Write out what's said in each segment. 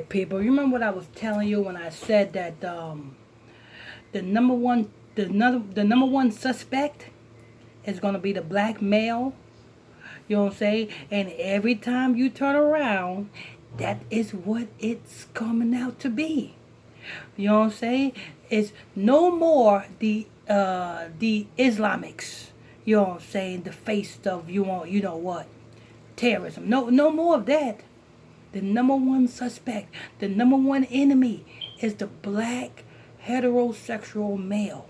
People, you remember what I was telling you when I said that the number one the number one suspect is gonna be the black male. You know what I'm saying? And every time you turn around, that is what it's coming out to be. You know what I'm saying? It's no more the Islamics. You know what I'm saying? The face of you know what? Terrorism. No more of that. The number one suspect, the number one enemy is the black heterosexual male.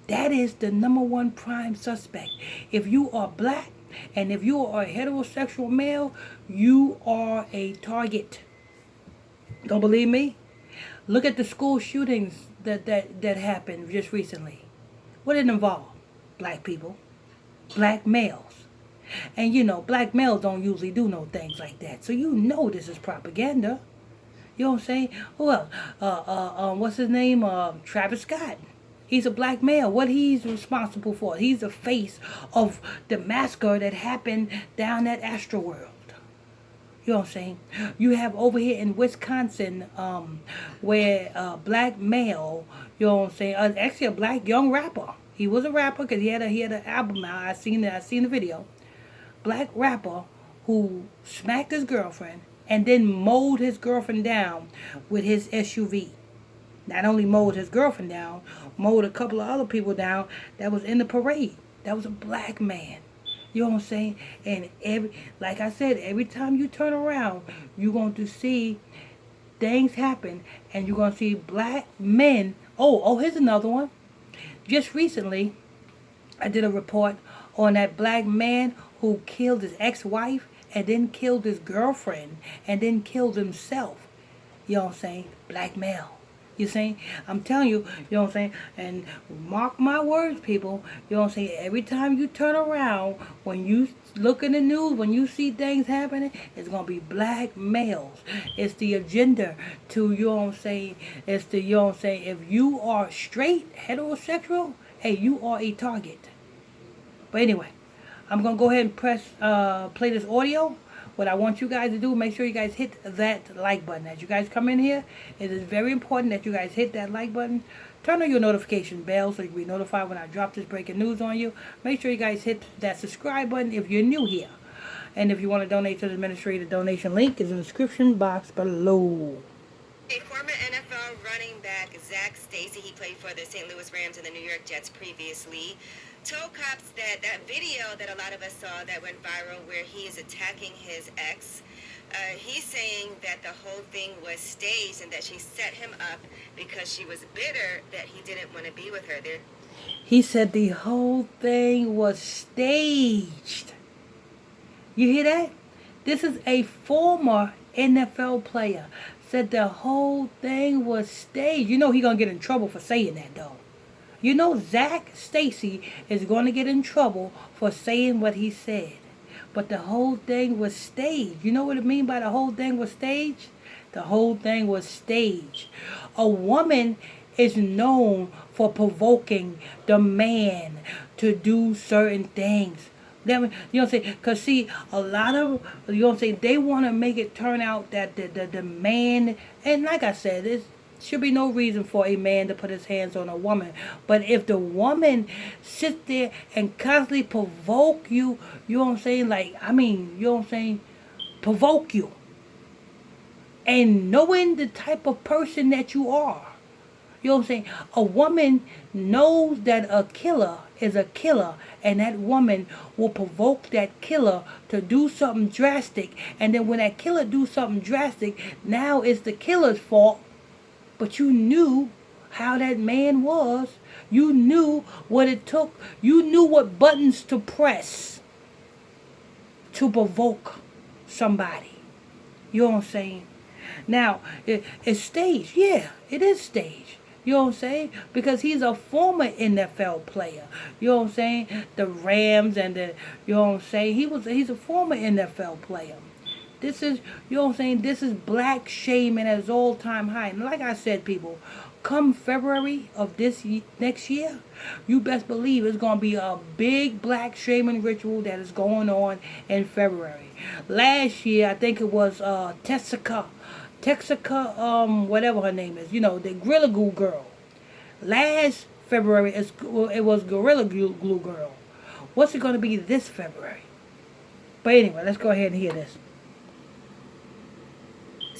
That is the number one prime suspect. If you are black and if you are a heterosexual male, you are a target. Don't believe me? Look at the school shootings that happened just recently. What did it involve? Black people, black males. And you know, black males don't usually do no things like that. So you know this is propaganda. You know what I'm saying? Who else? What's his name? Travis Scott. He's a black male. What he's responsible for? He's the face of the massacre that happened down at Astroworld. You know what I'm saying? You have over here in Wisconsin, where a black male, you know what I'm saying? Actually, a black young rapper. He was a rapper because he had an album out. I seen the video. Black rapper who smacked his girlfriend and then mowed his girlfriend down with his SUV. Not only mowed his girlfriend down, mowed a couple of other people down that was in the parade. That was a black man. You know what I'm saying? And like I said, every time you turn around, you're going to see things happen, and you're going to see black men. Here's another one. Just recently, I did a report on that black man who killed his ex-wife and then killed his girlfriend and then killed himself. You know what I'm saying? Black male. You saying? I'm telling you, you know what I'm saying? And mark my words, people. You know what I'm saying? Every time you turn around, when you look in the news, when you see things happening, it's going to be black males. It's the agenda to, you know what I'm saying? It's the, you know what I'm saying? If you are straight, heterosexual, hey, you are a target. But anyway, I'm going to go ahead and play this audio. What I want you guys to do, make sure you guys hit that like button. As you guys come in here, it is very important that you guys hit that like button. Turn on your notification bell so you'll be notified when I drop this breaking news on you. Make sure you guys hit that subscribe button if you're new here. And if you want to donate to the ministry, the donation link is in the description box below. A former NFL running back, Zach Stacy, he played for the St. Louis Rams and the New York Jets previously, told cops that video that a lot of us saw that went viral where he is attacking his ex, he's saying that the whole thing was staged and that she set him up because she was bitter that he didn't want to be with her. He said the whole thing was staged. You hear that? This is a former NFL player. Said the whole thing was staged. You know he gonna get in trouble for saying that though. You know Zach Stacy is going to get in trouble for saying what he said. But the whole thing was staged. You know what I mean by the whole thing was staged? The whole thing was staged. A woman is known for provoking the man to do certain things. You know what I'm saying? Because see, a lot of, you know what I'm saying, they want to make it turn out that the man, and like I said, it's, should be no reason for a man to put his hands on a woman. But if the woman sits there and constantly provoke you, you know what I'm saying? You know what I'm saying? Provoke you. And knowing the type of person that you are. You know what I'm saying? A woman knows that a killer is a killer, and that woman will provoke that killer to do something drastic. And then when that killer do something drastic, now it's the killer's fault. But you knew how that man was. You knew what it took. You knew what buttons to press to provoke somebody. You know what I'm saying? Now, it's staged. Yeah, it is staged. You know what I'm saying? Because he's a former NFL player. You know what I'm saying? The Rams and the, you know what I'm saying? He's a former NFL player. This is, you know what I'm saying, this is black shaming at its all-time high. And like I said, people, come February of next year, you best believe it's going to be a big black shaming ritual that is going on in February. Last year, I think it was Tessica Texaca, whatever her name is, the Gorilla Glue girl. Last February, it was Gorilla Glue girl. What's it going to be this February? But anyway, let's go ahead and hear this.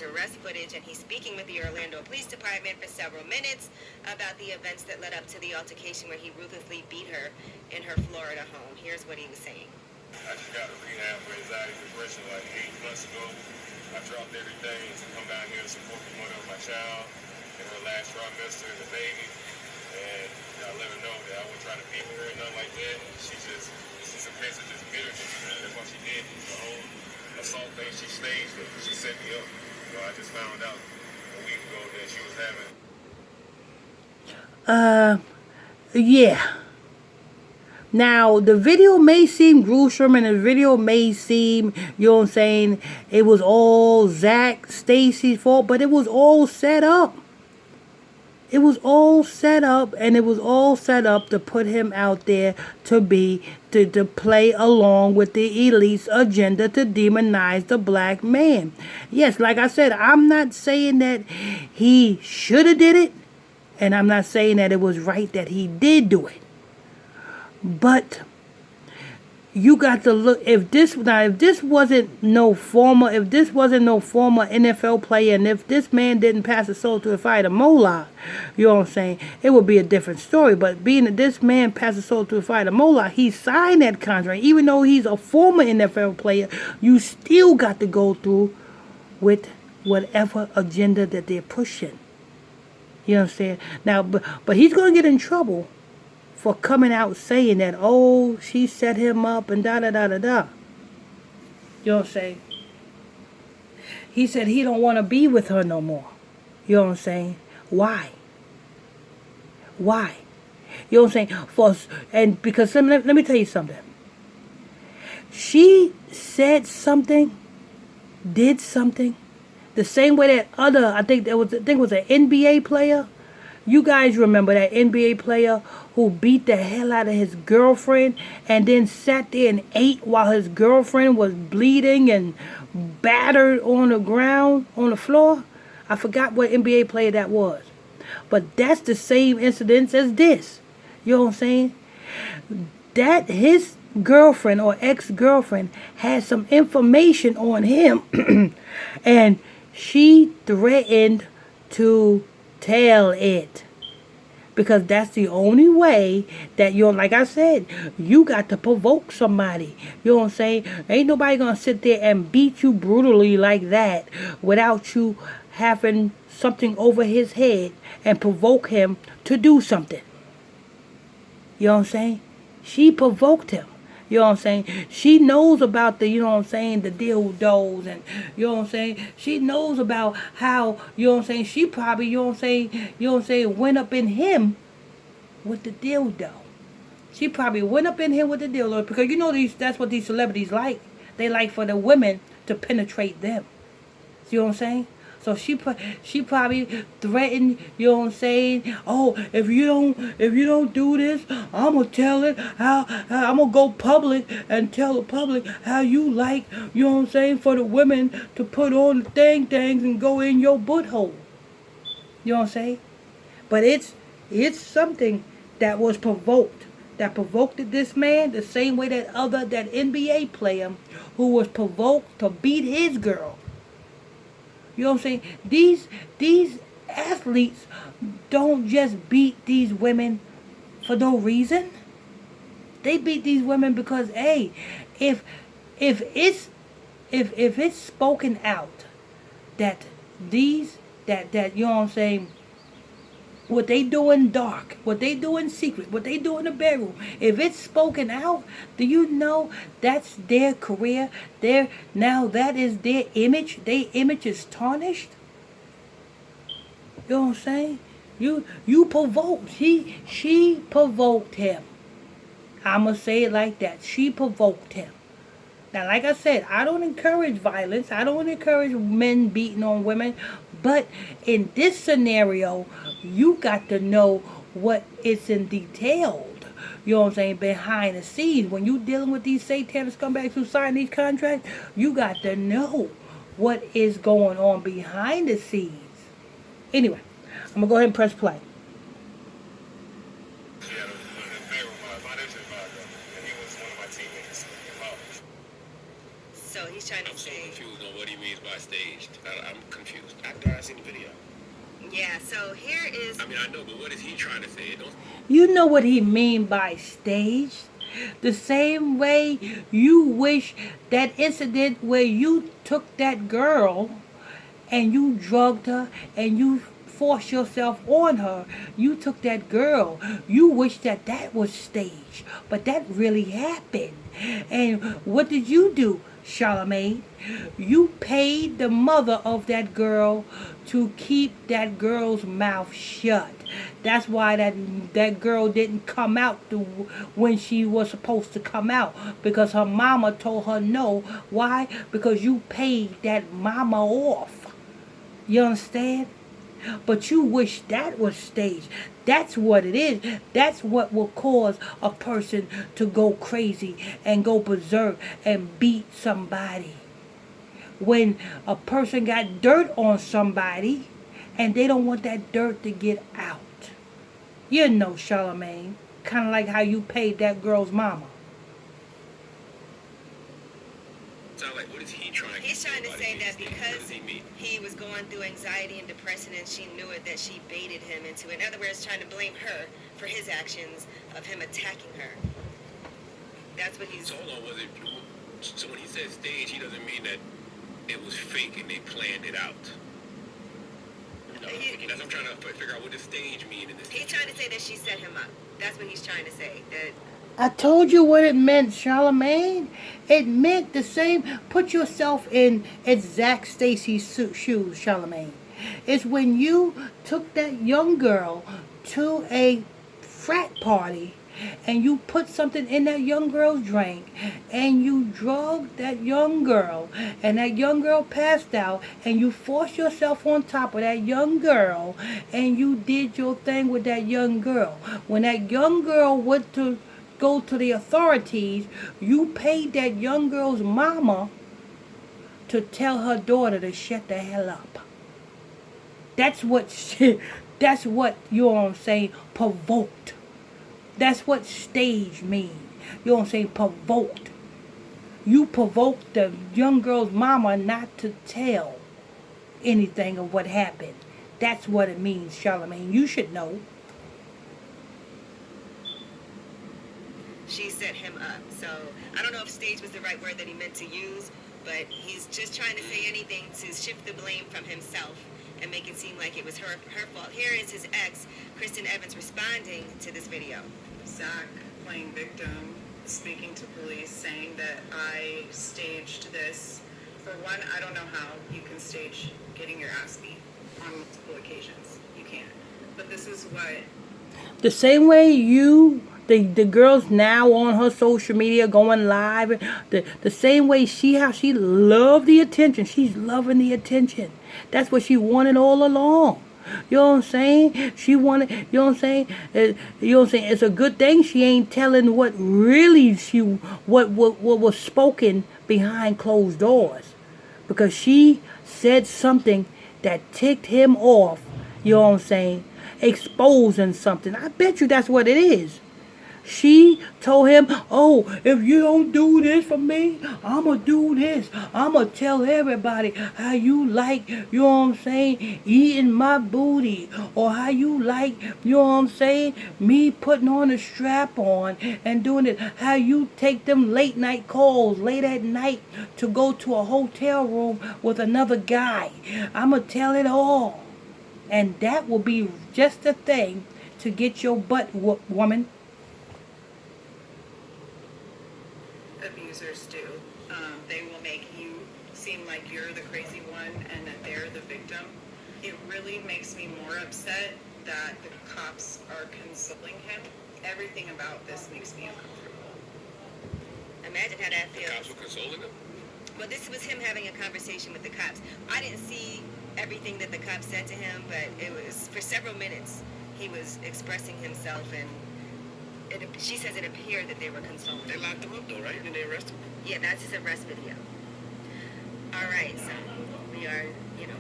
Arrest footage, and he's speaking with the Orlando Police Department for several minutes about the events that led up to the altercation where he ruthlessly beat her in her Florida home. Here's what he was saying. I just got a rehab for anxiety depression like 8 months ago. I dropped everything to come down here to support the mother of my child in her last trimester as a baby. And I let her know that I wasn't trying to beat her or nothing like that. She's a case of just bitterness. That's what she did. The whole assault thing, she staged it. She set me up. I just found out a week ago that she was having. Yeah. Now, the video may seem gruesome and the video may seem, it was all Zach Stacy's fault, but it was all set up. It was all set up, and it was all set up to put him out there to play along with the elite's agenda to demonize the black man. Yes, like I said, I'm not saying that he should have did it, and I'm not saying that it was right that he did do it. But you got to look, if this wasn't no former NFL player, and if this man didn't pass the soul to the fire to Moloch, it would be a different story. But being that this man passed the soul to the fire to Moloch, he signed that contract. Even though he's a former NFL player, you still got to go through with whatever agenda that they're pushing. You know what I'm saying? Now, but he's going to get in trouble for coming out saying that, oh, she set him up and da-da-da-da-da. You know what I'm saying? He said he don't want to be with her no more. You know what I'm saying? Why? Why? You know what I'm saying? Because let me tell you something. She said something, did something, the same way that I think it was an NBA player. You guys remember that NBA player who beat the hell out of his girlfriend and then sat there and ate while his girlfriend was bleeding and battered on the ground, on the floor? I forgot what NBA player that was. But that's the same incident as this. You know what I'm saying? That his girlfriend or ex-girlfriend had some information on him and she threatened to tell it, because that's the only way that like I said, you got to provoke somebody. You know what I'm saying? Ain't nobody gonna sit there and beat you brutally like that without you having something over his head and provoke him to do something. You know what I'm saying? She provoked him. You know what I'm saying? She knows about the, the dildos, and, she knows about how, she probably, went up in him with the dildo. She probably went up in him with the dildo, because that's what these celebrities like. They like for the women to penetrate them. See what I'm saying? So she probably threatened, oh, if you don't do this, I'm gonna tell it how I'm gonna go public and tell the public how you like, for the women to put on the things and go in your butthole. You know what I'm saying? But it's something that was provoked. That provoked this man the same way that NBA player who was provoked to beat his girl. You know what I'm saying? These athletes don't just beat these women for no reason. They beat these women because, hey, if it's spoken out that you know what I'm saying, what they do in dark, what they do in secret, what they do in the bedroom, if it's spoken out, do you know that's their career? Now that is their image. Their image is tarnished. You know what I'm saying? You provoked. She provoked him. I'ma say it like that. She provoked him. Now, like I said, I don't encourage violence. I don't encourage men beating on women. But in this scenario, you got to know what is in detailed. You know what I'm saying? Behind the scenes. When you dealing with these satanic scumbags who sign these contracts, you got to know what is going on behind the scenes. Anyway, I'm going to go ahead and press play. She had an affair with my financial advisor, and he was one of my teammates in college. So he's trying to I'm so say, confused on what he means by staged. I'm confused. I thought I seen the video. yeah, so here is, I mean, I know, but what is he trying to say? It don't. You know what he mean by staged? The same way you wish that incident where you took that girl and you drugged her and you forced yourself on her. You took that girl. You wish that that was staged, but that really happened. And what did you do, Charlamagne? You paid the mother of that girl to keep that girl's mouth shut. That's why that girl didn't come out when she was supposed to come out, because her mama told her no. Why? Because you paid that mama off. You understand? But you wish that was staged. That's what it is. That's what will cause a person to go crazy and go berserk and beat somebody. When a person got dirt on somebody and they don't want that dirt to get out. You know, Charlamagne. Kind of like how you paid that girl's mama. Sound like, what is he trying to he's trying to say that What because does he mean? he was going through anxiety and depression and she knew it, that she baited him into it. In other words, trying to blame her for his actions of him attacking her. That's what he's... So hold on, was it... So when he said stage, he doesn't mean that it was fake and they planned it out. No, I'm trying to figure out what does stage mean in this. He's trying to say that she set him up. That's what he's trying to say. That I told you what it meant, Charlamagne. It meant the same. Put yourself in Zach Stacy's shoes, Charlamagne. It's when you took that young girl to a frat party and you put something in that young girl's drink and you drugged that young girl and that young girl passed out and you forced yourself on top of that young girl and you did your thing with that young girl. When that young girl went to go to the authorities, you paid that young girl's mama to tell her daughter to shut the hell up. That's what you know what I'm saying, provoked. That's what stage means. You know what I'm saying, provoked. You provoked the young girl's mama not to tell anything of what happened. That's what it means, Charlamagne. You should know. she set him up. So I don't know if stage was the right word that he meant to use, but he's just trying to say anything to shift the blame from himself and make it seem like it was her fault. Here is his ex, Kristen Evans, responding to this video. Zack playing victim, speaking to police, saying that I staged this. For one, I don't know how you can stage getting your ass beat on multiple occasions. You can't. But this is what... The same way the girls now on her social media going live, the same way how she loved the attention. She's loving the attention. That's what she wanted all along. You know what I'm saying? She wanted, you know what I'm saying? You know what I'm saying? It's a good thing she ain't telling what really what was spoken behind closed doors. Because she said something that ticked him off, you know what I'm saying? Exposing something. I bet you that's what it is. She told him, oh, if you don't do this for me, I'm going to do this. I'm going to tell everybody how you like, you know what I'm saying, eating my booty. Or how you like, you know what I'm saying, me putting on a strap on and doing it. How you take them late night calls, late at night, to go to a hotel room with another guy. I'm going to tell it all. And that will be just the thing to get your butt whooped, woman. Abusers do. They will make you seem like you're the crazy one and that they're the victim. It really makes me more upset that the cops are consoling him. Everything about this makes me uncomfortable. Imagine how that The feels. cops were consoling him? Well, this was him having a conversation with the cops. I didn't see everything that the cops said to him, but it was for several minutes he was expressing himself, and she says it appeared that they were consoling. They locked him up though, right? Didn't they arrest him? Yeah, that's his arrest video. All right. So we are,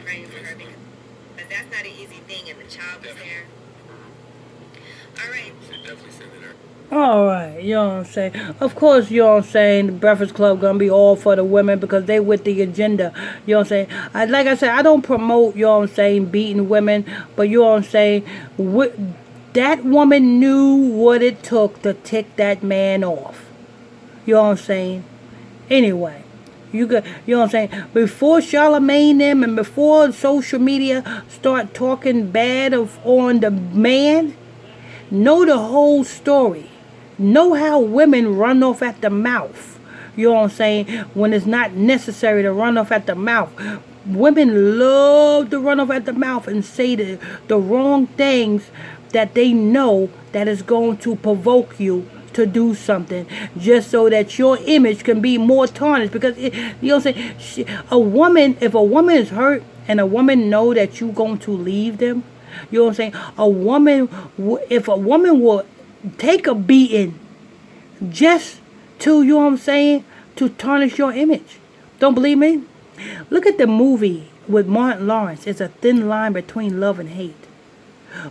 praying for her because that's not an easy thing, and the child was there. All right. Should definitely send it her. Alright, you know what I'm saying? Of course, you know what I'm saying, the Breakfast Club gonna be all for the women because they with the agenda. You know what I'm saying? Like I said, I don't promote, you know what I'm saying, beating women, but you know what I'm saying, that woman knew what it took to tick that man off. You know what I'm saying? Anyway, you know what I'm saying? Before Charlamagne them and before social media start talking bad on the man, know the whole story. Know how women run off at the mouth. You know what I'm saying? When it's not necessary to run off at the mouth. Women love to run off at the mouth and say the wrong things that they know that is going to provoke you to do something, just so that your image can be more tarnished. Because you know what I'm saying, if a woman is hurt and a woman know that you going to leave them, you know what I'm saying, if a woman will take a beating just to, you know what I'm saying, to tarnish your image. Don't believe me? Look at the movie with Martin Lawrence. It's a thin line between love and hate.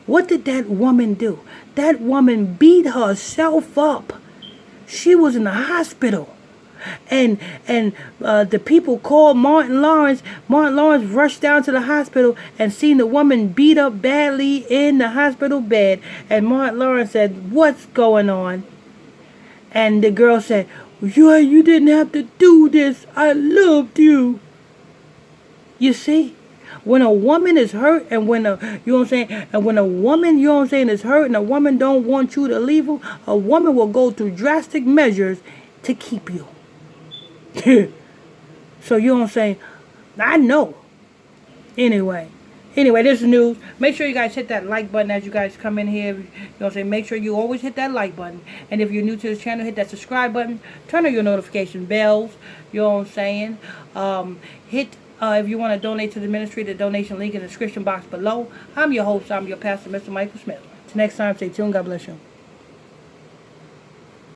What did that woman do? That woman beat herself up. She was in the hospital. And the people called Martin Lawrence. Martin Lawrence rushed down to the hospital and seen the woman beat up badly in the hospital bed. And Martin Lawrence said, "What's going on?" And the girl said, you didn't have to do this. I loved you." You see? When a woman is hurt and when you know what I'm saying, and when a woman, you know what I'm saying, is hurt and a woman don't want you to leave her, a woman will go through drastic measures to keep you. So you know what I'm saying? I know. Anyway, this is news. Make sure you guys hit that like button as you guys come in here. You know what I'm saying? Make sure you always hit that like button. And if you're new to this channel, hit that subscribe button. Turn on your notification bells. You know what I'm saying? If you want to donate to the ministry, the donation link in the description box below. I'm your host. I'm your pastor, Mr. Michael Smith. Till next time, stay tuned. God bless you.